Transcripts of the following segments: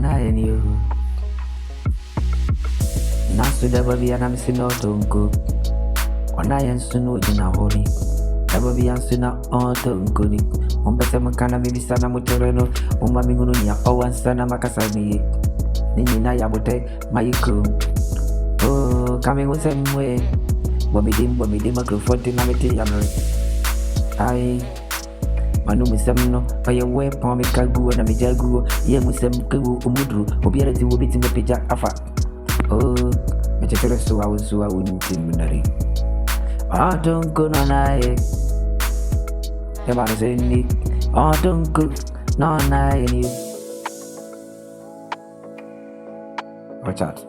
I and you. Nasu the baby and I'm sino don't cook. When I answer no in a holy. The baby answer not all don't go. Better Makana maybe Sana Motoreno, Maminunia, oh, and Sana Macasani. Nina Yabote, my crew. Oh, coming with same way. Bomidim, microphone, Namity, I. Manu Misamno, by a way, Pomicagu and Amijagu, Yemusem Kagu, Umudru, Obiati will be in the pija afa. Oh, Metaphor so I was so I wouldn't seminary. I don't go on I. The man is in it. Oh, don't go, no, I in you. Watch out.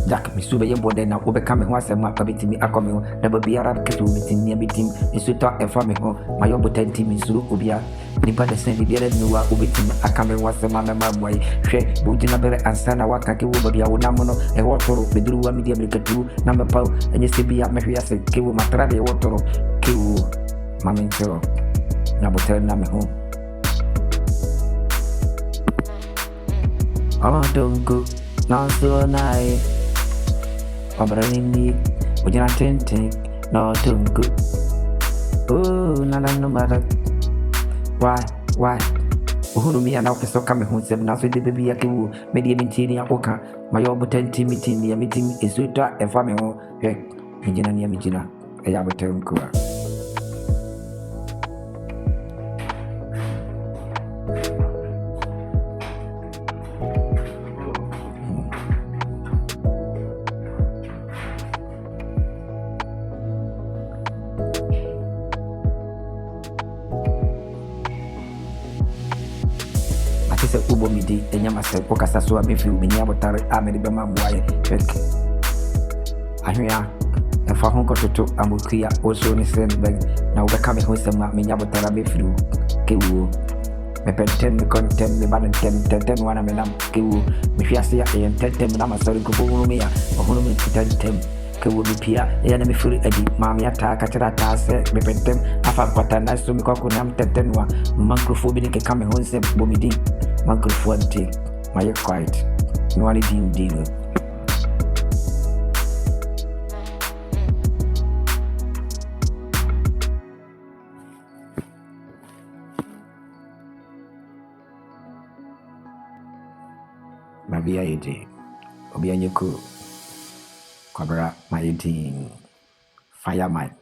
Jack, Miss Suba, your body now will become once a map of it. Me, I come in, never be a rap to meet in near meeting. Is to talk a family home. My own team is Ubia. Nipa the same, be a new one, Ubitim. I come in once a mamma, my boy. Shake, Bujinaber and Sana Wakaki will be a Namono, a water, the Drew, a medium, two, number pow, and you still be at Mafia, say, Kill Matradi, water, Kill Mammy Joe. Number 10, Name home. Oh, don't go, not so nice. Obrani, would you not think? No, don't go. Oh, no matter. Why? Who me and officer coming home, said now, so the baby, I can maybe a Oka. My old meeting, near meeting is with a family home. Mijina near Mijina, I have a term cool. Ubomidi, and Yamasa, Okasaso, I may feel me near what I made by my boy. I hear and for Hong Kong to Amukia also in the same bag. Now we're coming home some Minabotara be through Kiwu. Me pen 10 me content me ban 10 one I'm Kiwu. Me Fiasia and 10 Nama sorry Kubumia or Hulu 10 Kiwu be Pia, the enemy free Eddie, Mammy attack at that said me pen 10 Afa Patana so me coconam 10 one. Microphobic coming home some Bomidi. Microphone take my quiet. No one deal. Mabia 80. Obianyako. Cobra, my 18. Fireman.